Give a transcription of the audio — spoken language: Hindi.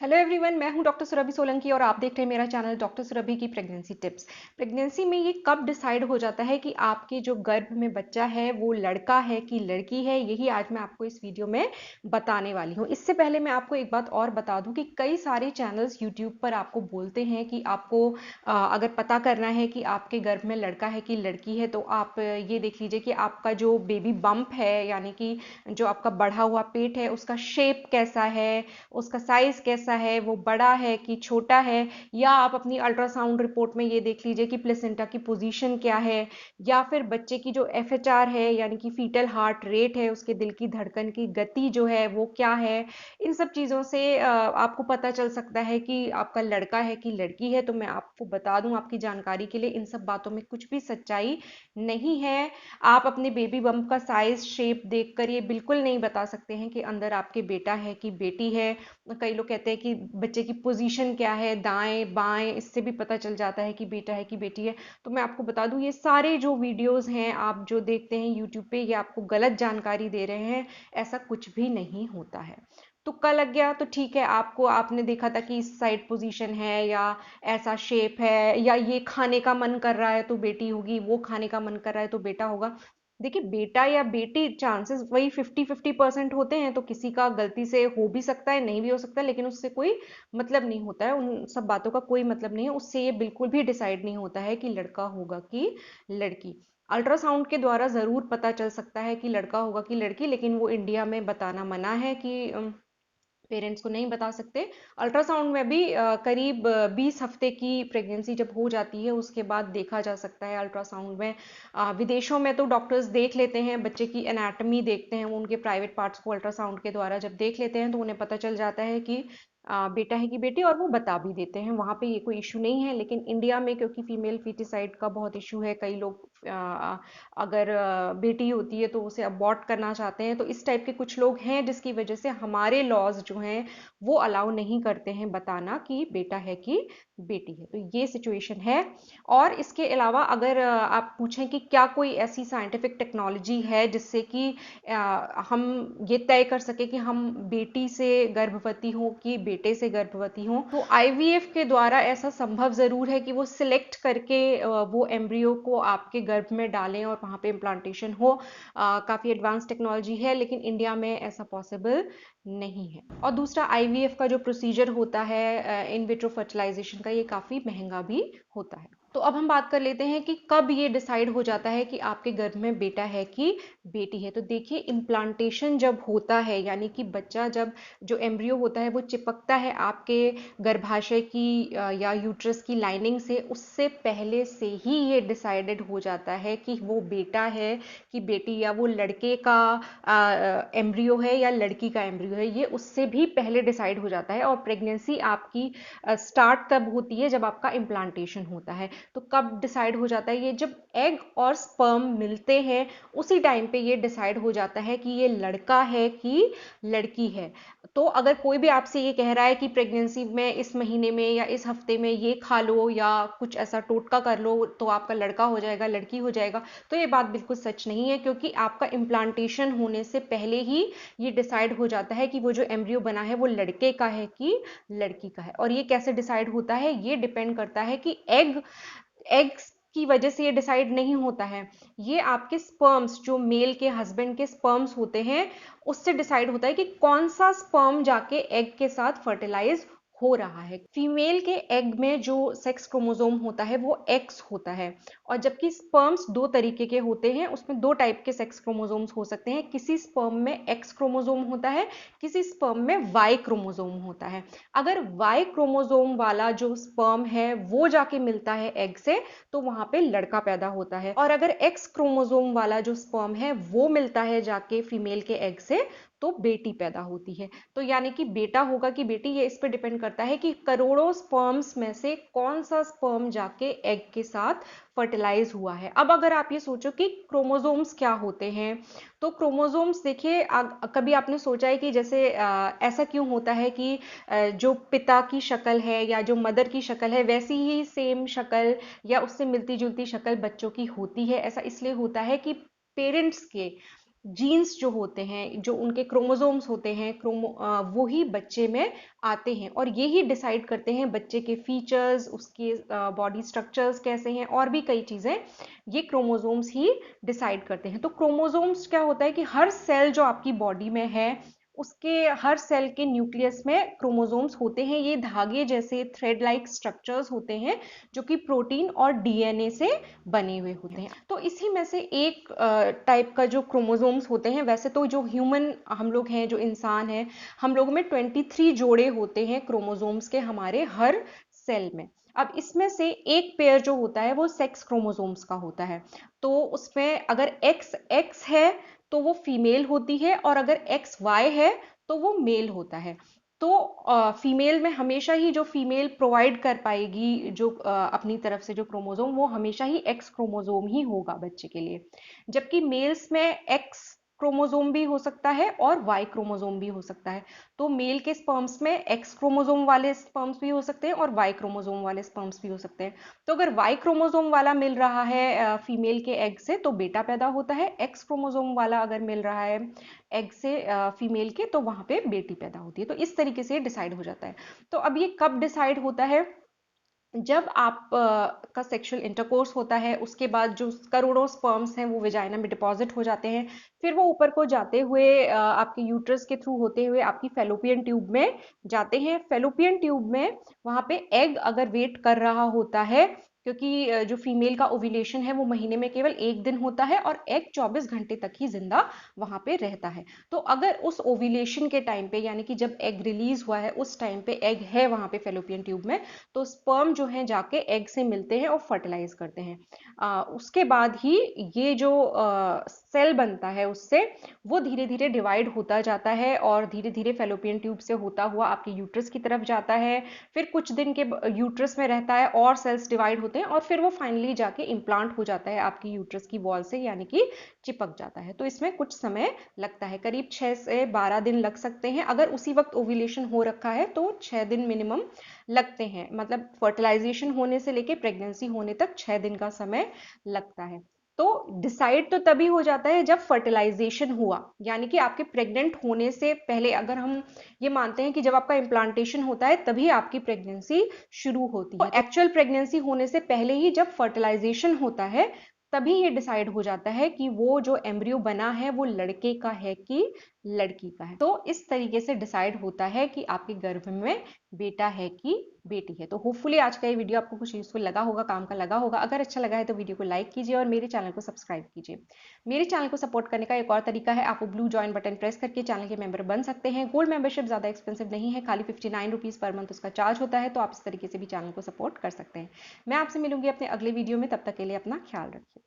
हेलो एवरीवन, मैं हूं डॉक्टर सुरभि सोलंकी और आप देख रहे हैं मेरा चैनल डॉक्टर सुरभि की प्रेगनेंसी टिप्स। प्रेगनेंसी में ये कब डिसाइड हो जाता है कि आपके जो गर्भ में बच्चा है वो लड़का है कि लड़की है, यही आज मैं आपको इस वीडियो में बताने वाली हूं। इससे पहले मैं आपको एक बात और बता दूं कि कई सारे चैनल्स यूट्यूब पर आपको बोलते हैं कि आपको अगर पता करना है कि आपके गर्भ में लड़का है कि लड़की है तो आप ये देख लीजिए कि आपका जो बेबी बम्प है, यानी कि जो आपका बढ़ा हुआ पेट है, उसका शेप कैसा है, उसका साइज कैसा है, वो बड़ा है कि छोटा है। या आप अपनी अल्ट्रासाउंड रिपोर्ट में ये देख लीजिए कि प्लेसेंटा की पोजीशन क्या है, या फिर बच्चे की जो एफएचआर है यानी कि फीटल हार्ट रेट है, उसके दिल की धड़कन की गति जो है वो क्या है। इन सब चीज़ों से आपको पता चल सकता है कि आपका लड़का है कि लड़की है। तो मैं आपको बता दूं आपकी जानकारी के लिए, इन सब बातों में कुछ भी सच्चाई नहीं है। आप अपने बेबी बम्प का साइज शेप देखकर ये बिल्कुल नहीं बता सकते हैं कि अंदर आपके बेटा है कि बेटी है। कई लोग कहते हैं कि बच्चे की पोजीशन क्या है, दाएं बाएं, इससे भी पता चल जाता है कि बेटा है कि बेटी है। तो मैं आपको बता दूं, ये सारे जो वीडियोस हैं आप जो देखते हैं यूट्यूब पे, ये आपको गलत जानकारी दे रहे हैं। ऐसा कुछ भी नहीं होता है। तुक्का लग गया तो ठीक है, आपने देखा था कि इस साइड पोजीशन है या ऐसा शेप है, या ये खाने का मन कर रहा है तो बेटी होगी, वो खाने का मन कर रहा है तो बेटा होगा। देखिए, बेटा या बेटी चांसेस वही 50-50% होते हैं। तो किसी का गलती से हो भी सकता है, नहीं भी हो सकता, लेकिन उससे कोई मतलब नहीं होता है। उन सब बातों का कोई मतलब नहीं है। उससे ये बिल्कुल भी डिसाइड नहीं होता है कि लड़का होगा कि लड़की। अल्ट्रासाउंड के द्वारा जरूर पता चल सकता है कि लड़का होगा कि लड़की, लेकिन वो इंडिया में बताना मना है कि पेरेंट्स को नहीं बता सकते। अल्ट्रासाउंड में भी करीब 20 हफ्ते की प्रेगनेंसी जब हो जाती है उसके बाद देखा जा सकता है अल्ट्रासाउंड में। विदेशों में तो डॉक्टर्स देख लेते हैं, बच्चे की एनाटमी देखते हैं, वो उनके प्राइवेट पार्ट्स को अल्ट्रासाउंड के द्वारा जब देख लेते हैं तो उन्हें पता चल जाता है कि बेटा है कि बेटी, और वो बता भी देते हैं। वहाँ पे ये कोई इशू नहीं है। लेकिन इंडिया में क्योंकि फीमेल फीटिसाइड का बहुत इशू है, कई लोग अगर बेटी होती है तो उसे अबॉर्ट करना चाहते हैं, तो इस टाइप के कुछ लोग हैं जिसकी वजह से हमारे लॉज जो हैं वो अलाउ नहीं करते हैं बताना कि बेटा है कि बेटी है। तो ये सिचुएशन है। और इसके अलावा अगर आप पूछें कि क्या कोई ऐसी साइंटिफिक टेक्नोलॉजी है जिससे कि हम ये तय कर सके कि हम बेटी से गर्भवती हो कि बेटे से गर्भवती हो, तो आईवीएफ के द्वारा ऐसा संभव जरूर है कि वो सिलेक्ट करके वो एम्ब्रियो को आपके गर्भ में डालें और वहां पे इम्प्लांटेशन हो। काफी एडवांस टेक्नोलॉजी है, लेकिन इंडिया में ऐसा पॉसिबल नहीं है। और दूसरा, आईवीएफ का जो प्रोसीजर होता है इन विट्रो फर्टिलाइजेशन का, ये काफी महंगा भी होता है। तो अब हम बात कर लेते हैं कि कब ये डिसाइड हो जाता है कि आपके गर्भ में बेटा है कि बेटी है। तो देखिए, इम्प्लांटेशन जब होता है, यानी कि बच्चा जब जो एम्ब्रियो होता है वो चिपकता है आपके गर्भाशय की या यूट्रस की लाइनिंग से, उससे पहले से ही ये डिसाइडेड हो जाता है कि वो बेटा है कि बेटी, या वो लड़के का एम्ब्रियो है या लड़की का एम्ब्रियो है। ये उससे भी पहले डिसाइड हो जाता है। और प्रेगनेंसी आपकी स्टार्ट तब होती है जब आपका इम्प्लांटेशन होता है। तो कब डिसाइड हो जाता है ये, जब एग और स्पर्म मिलते हैं उसी टाइम पे ये डिसाइड हो जाता है कि ये लड़का है कि लड़की है। तो अगर कोई भी आपसे ये कह रहा है कि प्रेगनेंसी में इस महीने में या इस हफ्ते में ये खा लो या कुछ ऐसा टोटका कर लो तो आपका लड़का हो जाएगा, लड़की हो जाएगा, तो ये बात बिल्कुल सच नहीं है। क्योंकि आपका इम्प्लांटेशन होने से पहले ही ये डिसाइड हो जाता है कि वो जो एम्ब्रियो बना है वो लड़के का है कि लड़की का है। और ये कैसे डिसाइड होता है, ये डिपेंड करता है कि एग्स की वजह से ये डिसाइड नहीं होता है। ये आपके स्पर्म्स, जो मेल के हस्बैंड के स्पर्म्स होते हैं, उससे डिसाइड होता है कि कौन सा स्पर्म जाके एग के साथ फर्टिलाइज हो रहा है। फीमेल के एग में जो सेक्स क्रोमोसोम होता है वो एक्स होता है, और जबकि स्पर्म्स दो तरीके के होते हैं, उसमें दो टाइप के सेक्स क्रोमोसोम्स हो सकते हैं। किसी स्पर्म में एक्स क्रोमोसोम होता है, किसी स्पर्म में वाई क्रोमोसोम होता है। अगर वाई क्रोमोसोम वाला जो स्पर्म है वो जाके मिलता है एग से, तो वहां पे लड़का पैदा होता है। और अगर एक्स क्रोमोसोम वाला जो स्पर्म है वो मिलता है जाके फीमेल के एग से, तो बेटी पैदा होती है। तो यानी कि बेटा होगा कि बेटी, ये इस पे डिपेंड करता है कि करोड़ों स्पर्म्स में से कौन सा स्पर्म जाके एग के साथ फर्टिलाइज हुआ है। अब अगर आप ये सोचो कि क्रोमोसोम्स क्या होते हैं, तो क्रोमोसोम्स देखिए, कभी आपने सोचा है कि जैसे ऐसा क्यों होता है कि जो पिता की शक्ल है या जो मदर की शक्ल है वैसी ही सेम शक्ल या उससे मिलती जुलती शक्ल बच्चों की होती है? ऐसा इसलिए होता है कि पेरेंट्स के जीन्स जो होते हैं, जो उनके क्रोमोसोम्स होते हैं, वो ही बच्चे में आते हैं और ये ही डिसाइड करते हैं बच्चे के फीचर्स, उसके बॉडी स्ट्रक्चर्स कैसे हैं और भी कई चीज़ें ये क्रोमोसोम्स ही डिसाइड करते हैं। तो क्रोमोसोम्स क्या होता है कि हर सेल जो आपकी बॉडी में है, उसके हर सेल के न्यूक्लियस में क्रोमोसोम्स होते हैं। ये धागे जैसे थ्रेड लाइक स्ट्रक्चर्स होते हैं जो कि प्रोटीन और डीएनए से बने हुए होते हैं। तो इसी में से एक टाइप का जो क्रोमोसोम्स होते हैं, वैसे तो जो ह्यूमन हम लोग हैं, जो इंसान हैं, हम लोगों में 23 जोड़े होते हैं क्रोमोसोम्स के हमारे हर सेल में। अब इसमें से एक पेयर जो होता है वो सेक्स क्रोमोसोम्स का होता है। तो उसमें अगर एक्स एक्स है तो वो फीमेल होती है और अगर एक्स वाई है तो वो मेल होता है। तो फीमेल में हमेशा ही जो फीमेल प्रोवाइड कर पाएगी जो अपनी तरफ से जो क्रोमोसोम, वो हमेशा ही एक्स क्रोमोसोम ही होगा बच्चे के लिए। जबकि मेल्स में एक्स क्रोमोसोम भी हो सकता है और वाई क्रोमोसोम भी हो सकता है। तो मेल के स्पर्म्स में एक्स क्रोमोसोम वाले स्पर्म्स भी हो सकते हैं और वाई क्रोमोसोम वाले स्पर्म्स भी हो सकते हैं। तो अगर वाई क्रोमोसोम वाला मिल रहा है फीमेल के एग से तो बेटा पैदा होता है, एक्स क्रोमोसोम वाला अगर मिल रहा है एग से फीमेल के तो वहां पे बेटी पैदा होती है। तो इस तरीके से डिसाइड हो जाता है। तो अब ये कब डिसाइड होता है? जब आप का सेक्सुअल इंटरकोर्स होता है, उसके बाद जो करोड़ों स्पर्म्स हैं वो वेजाइना में डिपॉजिट हो जाते हैं। फिर वो ऊपर को जाते हुए आपके यूट्रस के थ्रू होते हुए आपकी फेलोपियन ट्यूब में जाते हैं। फेलोपियन ट्यूब में वहां पे एग अगर वेट कर रहा होता है, क्योंकि जो फीमेल का ओव्यूलेशन है वो महीने में केवल एक दिन होता है और एग 24 घंटे तक ही जिंदा वहां पे रहता है। तो अगर उस ओव्यूलेशन के टाइम पे, यानी कि जब एग रिलीज हुआ है उस टाइम पे एग है वहां पे फेलोपियन ट्यूब में, तो स्पर्म जो है जाके एग से मिलते हैं और फर्टिलाइज करते हैं। उसके बाद ही ये जो सेल बनता है उससे वो धीरे धीरे डिवाइड होता जाता है और धीरे धीरे फेलोपियन ट्यूब से होता हुआ आपके यूट्रस की तरफ जाता है। फिर कुछ दिन के यूट्रस में रहता है और सेल्स डिवाइड होते हैं और फिर वो फाइनली जाके इम्प्लांट हो जाता है आपकी यूट्रस की वॉल से, यानी कि चिपक जाता है। तो इसमें कुछ समय लगता है, करीब 6 से 12 दिन लग सकते हैं। अगर उसी वक्त ओव्यूलेशन हो रखा है तो 6 दिन मिनिमम लगते हैं। मतलब फर्टिलाइजेशन होने से लेके प्रेगनेंसी होने तक 6 दिन का समय लगता है। तो डिसाइड तो तभी हो जाता है जब फर्टिलाइजेशन हुआ, यानी कि आपके प्रेग्नेंट होने से पहले। अगर हम ये मानते हैं कि जब आपका इम्प्लांटेशन होता है तभी आपकी प्रेगनेंसी शुरू होती है, तो एक्चुअल प्रेगनेंसी होने से पहले ही जब फर्टिलाइजेशन होता है तभी ये डिसाइड हो जाता है कि वो जो एम्ब्रियो बना है वो लड़के का है कि लड़की का है। तो इस तरीके से डिसाइड होता है कि आपके गर्भ में बेटा है कि बेटी है। तो होपफुली आज का ये वीडियो आपको कुछ यूजफुल लगा होगा, काम का लगा होगा। अगर अच्छा लगा है तो वीडियो को लाइक कीजिए और मेरे चैनल को सब्सक्राइब कीजिए। मेरे चैनल को सपोर्ट करने का एक और तरीका है, आप वो ब्लू ज्वाइन बटन प्रेस करके चैनल के मेंबर बन सकते हैं। गोल्ड मेंबरशिप ज़्यादा एक्सपेंसिव नहीं है, खाली 59 रुपीज़ पर मंथ उसका चार्ज होता है। तो आप इस तरीके से भी चैनल को सपोर्ट कर सकते हैं। मैं आपसे मिलूंगी अपने अगले वीडियो में, तब तक के लिए अपना ख्याल रखिए।